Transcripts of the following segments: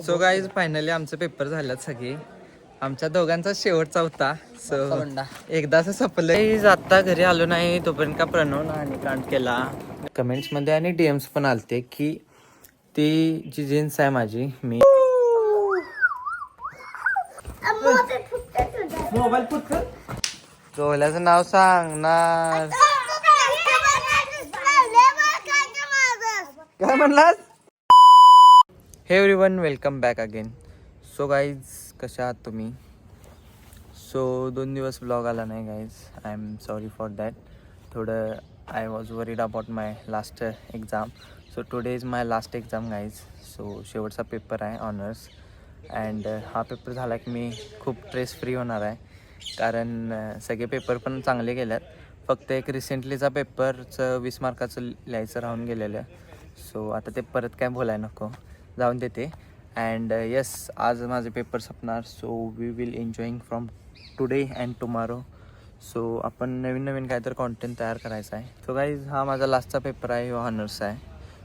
So guys finally आमचे paper झाल्यात सगळे. आमच्या दोघांचा शेवटचा होता. सो एकदाच संपलं. आता घरी आलो नाही तोपर्यंत का प्रणव आणि कांड केला. कमेंट्स मध्ये आणि डीएम्स पण आलते की ती जी जीन्स आहे माझी मी मोबाईल जोल्याचं नाव सांगणार काय म्हणलास. Hey everyone welcome back again. So guys कशा आहात तुम्ही. सो 2 दिवस ब्लॉग आला नाही guys. I am sorry for that. थोडं I was worried about my last exam. So today is my last exam guys. So शेवटचा पेपर आहे honours. And हा पेपर झाला की मी खूप स्ट्रेस फ्री होणार आहे. कारण सगळे पेपर पण चांगले गेल्यात. फक्त एक रिसेंटलीचा पेपरचं 20 मार्काचं लिहायचं राहून गेलेलं. सो आता ते परत काय बोलायला नको, जाऊन देते. अँड येस आज माझे पेपर संपणार. So we will enjoying from today and tomorrow. सो आपण नवीन काहीतरी कॉन्टेंट तयार करायचा आहे. सो गाईज हा माझा लास्टचा पेपर आहे, हा ऑनर्स आहे.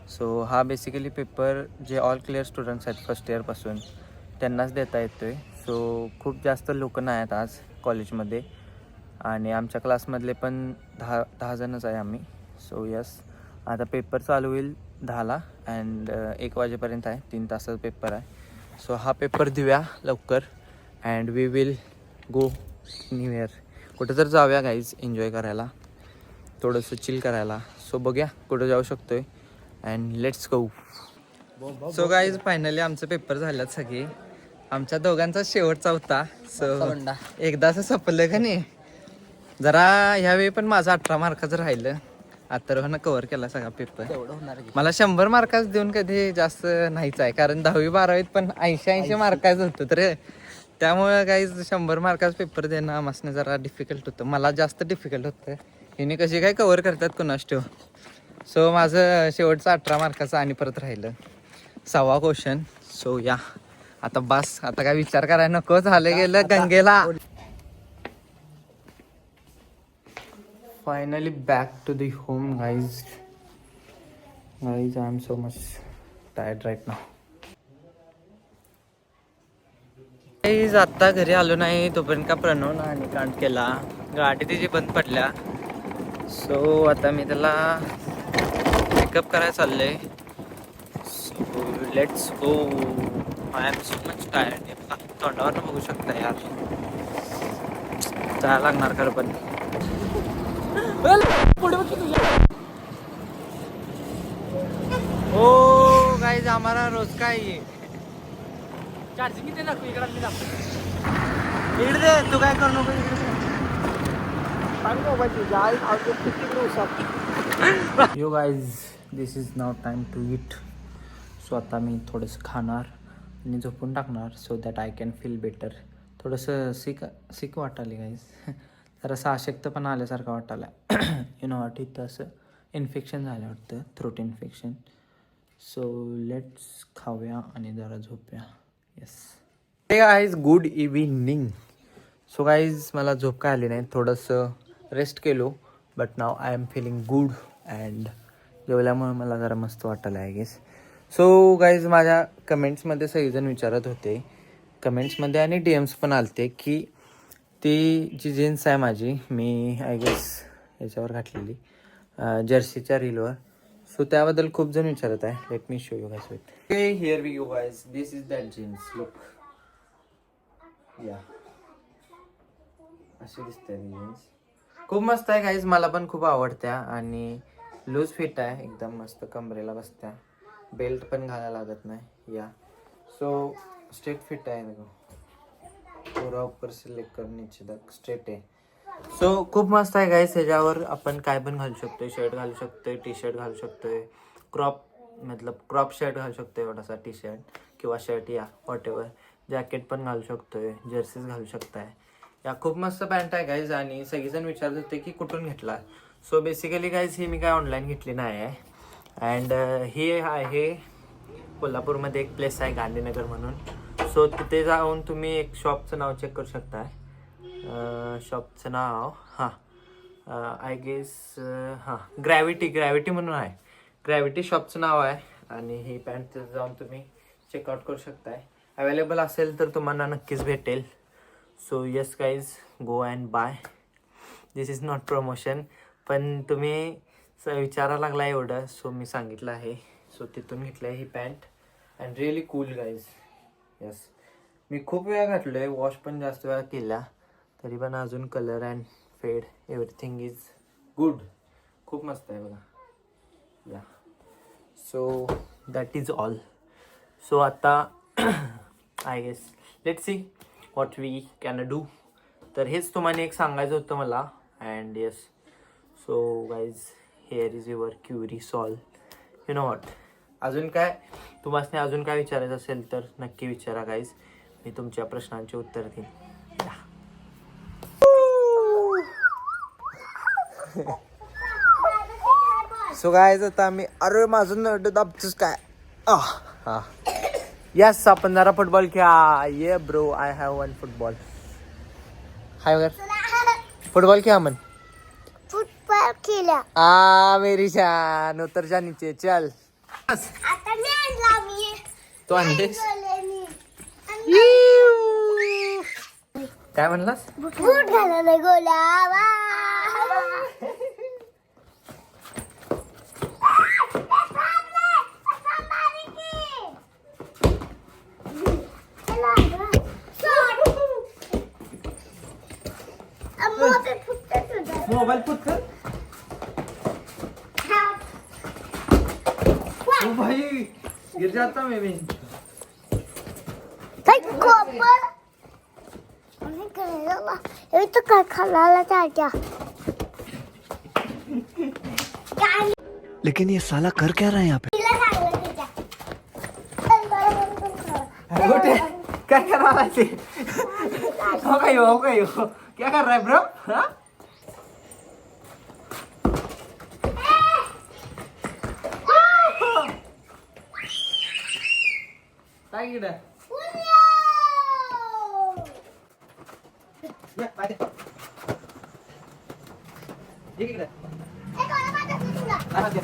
सो हा बेसिकली पेपर जे ऑल क्लिअर स्टुडंट्स आहेत फर्स्ट इयरपासून त्यांनाच देता येतो आहे. सो खूप जास्त लोक नाही आहेत आज कॉलेजमध्ये आणि आमच्या क्लासमधले पण 10 जणच आहे आम्ही. सो यस आता पेपर चालू होईल 10ला अँड 1 वाजेपर्यंत आहे. 3 तासाचा पेपर आहे. सो हा पेपर देऊया लवकर and we will go anywhere. कुठं तर जाऊया गाईज एन्जॉय करायला, थोडंसं चिल करायला. सो बघूया कुठं जाऊ शकतो आहे and let's go. So guys finally आमचे पेपर झाल्यात सगळे. आमच्या दोघांचा शेवटचा होता. सो एकदाच संपलं का नाही. जरा ह्यावेळी पण माझं 18 मार्काचं राहिलं. अथर्वनं कव्हर केला सगळा पेपर. मला 100 मार्काचं देऊन कधी जास्त नाहीच आहे. कारण 10वी 12वीत पण 80 मार्काचं होतं तर त्यामुळं काही 100 मार्काचं पेपर देणं आम्हाला जरा डिफिकल्ट होतं. मला जास्त डिफिकल्ट होतं. हिने कशी काय कव्हर करतात कोणास ठेव. सो माझं शेवटचं 18 मार्काचं आणि परत राहिलं 6वा क्वेश्चन. सो या आता बस, आता काय विचार करायला नको, झालं गेलं गंगेला. Finally back to the home guys. I am so much tired right now. Guys आत्ता घरी आलो नाही तोपर्यंत का प्रणव आणि कांड केला. गाडी तिची बंद पडल्या. सो आता मी त्याला पिकअप करायला चाललंय. So let's go. I am so much tired. तोंडावर बघू शकता यार, जायला लागणार खरं पण. ओ गाईज आम्हाला रोज काय चार्जिंग किती दाखवू इकडे दे. तू काय करू नको yo guys this is now time to eat. So आता मी थोडंसं खाणार आणि झोपून टाकणार so that I can feel better. थोडंसं सिक वाटाले गाईज. जरासं अशक्तपण आल्यासारखं वाटायला. यु नो वाट इथं असं इन्फेक्शन झालं वाटतं, थ्रोट इन्फेक्शन. सो लेट्स खाऊया आणि जरा झोपूया. Yes hey guys good evening. So guys मला झोप काय आली नाही, थोडंसं रेस्ट केलो. But now I am feeling good and जेवल्यामुळे मला जरा मस्त वाटायला आय गेस. सो गाईज माझ्या कमेंट्समध्ये सगळेजण विचारत होते, कमेंट्समध्ये आणि DMs पण आलते की ती जी जीन्स आहे माझी मी आय गेस याच्यावर घातलेली जर्सीच्या रीलवर. सो त्याबद्दल खूप जण विचारत आहे. Let me show you guys. Okay here we go guys. This is that jeans. Look या अशी दिसते जीन्स. खूप मस्त आहे गाईज, मला पण खूप आवडत्या आणि लूज फिट आहे एकदम मस्त, कमरेला बसत्या, बेल्ट पण घालायला लागत नाही. या सो स्ट्रेट फिट आहे देखो, पूरा ऊपर से लेकर नीचे तक स्ट्रेट आहे. सो खूप मस्त आहे गाईज. ह्याच्यावर आपण काय पण घालू शकतोय, शर्ट घालू शकतोय, टी शर्ट घालू शकतोय, क्रॉप शर्ट घालू शकतोय, एवढासा टी शर्ट किंवा शर्ट या वॉट एव्हर. जॅकेट पण घालू शकतोय, जर्सीज घालू शकताय. या खूप मस्त पॅन्ट आहे गाईज आणि सगळेजण विचारत होते की कुठून घेतला. सो बेसिकली गाईज ही मी काय ऑनलाईन घेतली नाही आहे. अँड ही आहे कोल्हापूरमध्ये एक प्लेस आहे गांधीनगर म्हणून. सो तिथे जाऊन तुम्ही एक शॉपचं नाव चेक करू शकता. शॉपचं नाव आय गेस ग्रॅव्हिटी म्हणून आहे. ग्रॅव्हिटी शॉपचं नाव आहे आणि ही पॅन्ट जाऊन तुम्ही चेकआउट करू शकताय. अवेलेबल असेल तर तुम्हाला नक्कीच भेटेल. So yes guys, go and bye. This is not promotion, पण तुम्ही विचारायला लागला एवढं, सो मी सांगितलं आहे. सो तिथून घेतलं आहे ही pant and really cool guys. Yes, मी खूप वेळा घातलो आहे, वॉश पण जास्त वेळा केला, तरी पण अजून colour and fade everything is good. खूप मस्त आहे बघा. Yeah so that is all. So आता I guess let's see what we can do. तर हेच तुम्हाला एक सांगायचं होतं मला. And yes, so guys, here is your query solve. You know what, अजून काय तुम्हाला अजून काय विचारायचं असेल तर नक्की विचारा गाईज. मी तुमच्या प्रश्नांचे उत्तर देईन. सो गाईज, आता आम्ही अरे माझं नड दाबतोस काय. हा यस, आपण जरा फुटबॉल खेळा. Yeah bro, I have one football. Hi वगैरे फुटबॉल खेळा मन. फुटबॉल खेळा. मेरी जान उतर जा नीचे चल. आता मी आणला. मी तो आणलेस काय म्हणलास? बूट घालायला गोला. मोबाईल पुत कर. ओ भाई गिर जाता मैं भी. तो काय खाला चाचा. लेकिन ये साला कर क्या रहा है यहाँ पे? क्या कर रहा है? हो गई हो. क्या कर रहा है ब्रो? हाँ काय इकडे ये पाय ये इकडे आराम दे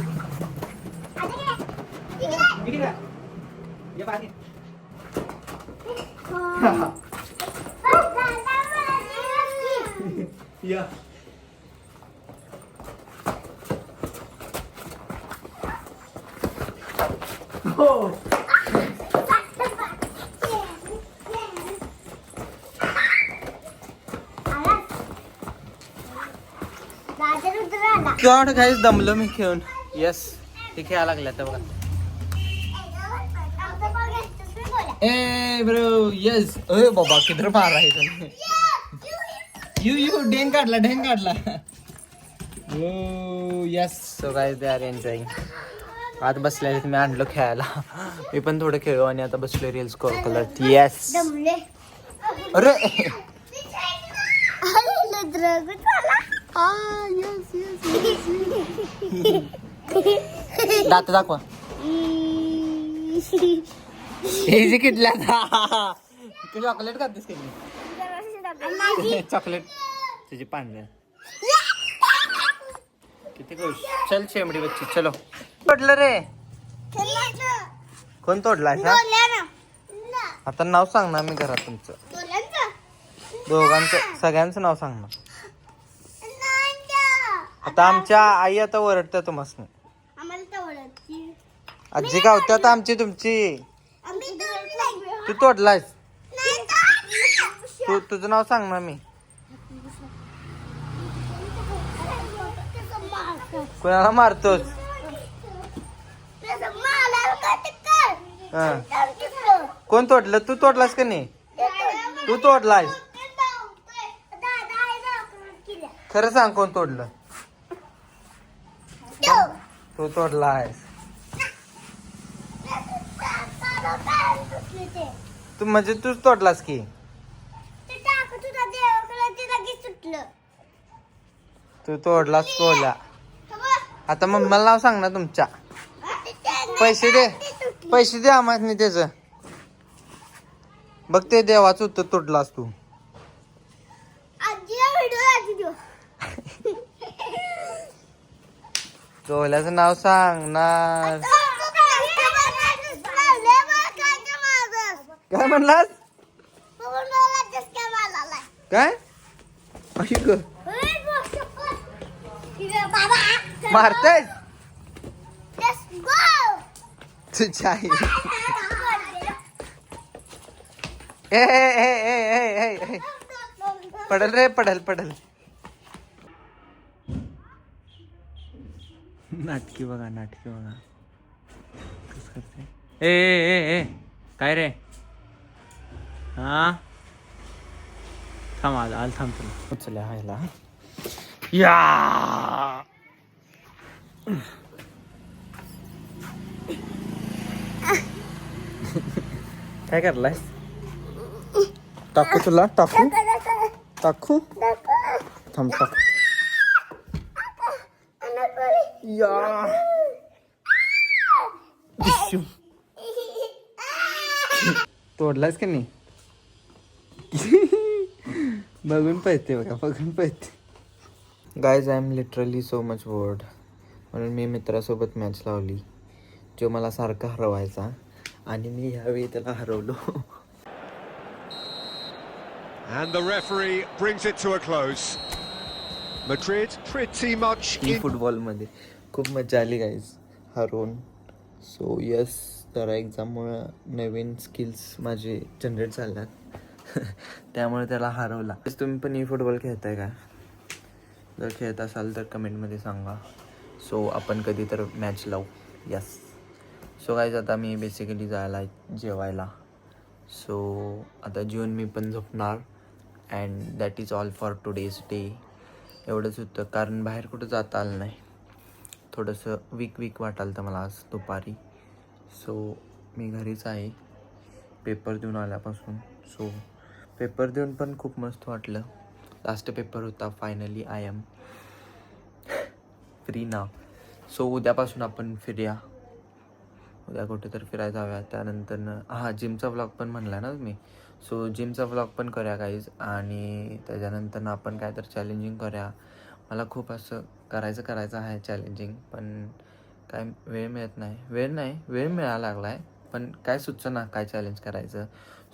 इकडे ये पाय या हो गॉड गाईज, दमलो मी खेळून. येस, ते खेळायला लागले आता बघा. ए ब्रो यस. अरे बाबा किधर मार रहा है तुम्ही. यू ढेंग काढला. ओ yes. So guys, they are enjoying. आता बसलेले मी आणलं खेळायला. मी पण थोडं खेळू आणि आता बसलो रील्स करत. येस. अरे दात दाखवा. हे जे किटल्या चॉकलेट खातेस का? चॉकलेट तुझी पांढऱ्या किती खुश. चल शेमडी बच्ची चलो. तोडलं रे. कोण तोडलाय? आता नाव सांग ना. मी घरात तुमचं दोघांचं सगळ्यांचं नाव सांग ना. आता आमच्या आई आता ओरडत्या तुम्हाला. आजी गावत्यात आमची तुमची. तू तोडलायस. तुझं नाव सांग ना. मी कोणाला मारतोस? कोण तोडलं? तू तोडलास का नाही? तू तोडलायस. खरं सांग कोण तोडलं? तू तोडलायस. तू म्हणजे तूच तोडलास की. तू तोडलास कोला. आता मम्मीला नाव सांग ना तुमच्या. पैसे दे आम्हाला त्याच. बघ ते देवाचं उत्तर तोडलास तू. कोल्याचं नाव सांगणार. काय म्हणलास मला चष्मा मारला. काय अशी ग बाबा मारतेस Let's go. तुझ्या आई. ए, ए, ए, ए, ए, ए, ए. पडल रे पडल पडल. नाटकी बघा नाटकी बघा कस करते. ए ए ए ए काय रे हा थांब आला थांब तुला उचल्या हायला या काय करलाय टाकू तुला टाकू टाकू थांब टाक या डिशू. तोडलास का नाही बघून पाहिजे बघा बघून पाहिजे. Guys I am literally so much board म्हणून मी मित्रासोबत मॅच लावली जो मला सारखा हरवायचा आणि मी ह्यावेळी त्याला हरवलो. And the referee brings it to a close. Madrid pretty much in. फुटबॉलमध्ये खूप मजा आली गाईज हरवून. सो यस तर एक्झाममुळं नवीन स्किल्स माझे जनरेट झाल्यात त्यामुळे त्याला हरवला. तुम्ही पण फुटबॉल खेळताय का? जर खेळत असाल तर कमेंटमध्ये सांगा. सो आपण कधी तर मॅच लावू. यस सो गाईज आता मी बेसिकली जायला जेवायला. सो आता जेवून मी पण झोपणार. And that is all for today's day. एवढंच होतं कारण बाहेर कुठं जाता आलं नाही. थोडंसं वीक वाटालं तर मला आज दुपारी. सो मी घरीच आहे पेपर देऊन आल्यापासून. सो पेपर देऊन पण खूप मस्त वाटलं. लास्ट पेपर होता. Finally I am free now. सो उद्यापासून आपण फिरूया. उद्या कुठे तर फिरायला जाऊया. त्यानंतर जिमचा व्लॉग पण म्हणला ना तुम्ही. सो जिमचा व्लॉग पण करूया गाईज. आणि त्याच्यानंतर आपण काय तर चॅलेंजिंग करूया. मला खूप असं करायचं आहे चॅलेंजिंग पण काय वेळ मिळत नाही. वेळ मिळायला लागला आहे पण काय सुचना काय चॅलेंज करायचं.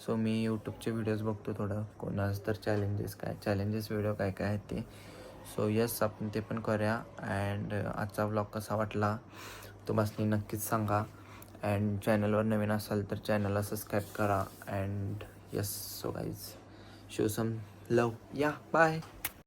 सो मी यूट्यूबचे व्हिडिओज बघतो थोडं कोणाच तर चॅलेंजेस व्हिडिओ काय आहेत ते. सो यस आपण ते पण करूया. अँड आजचा व्लॉग कसा वाटला तुम्हाला नक्कीच सांगा. अँड चॅनलवर नवीन असाल तर चॅनलला सबस्क्राईब करा. And yes so guys show some love या बाय.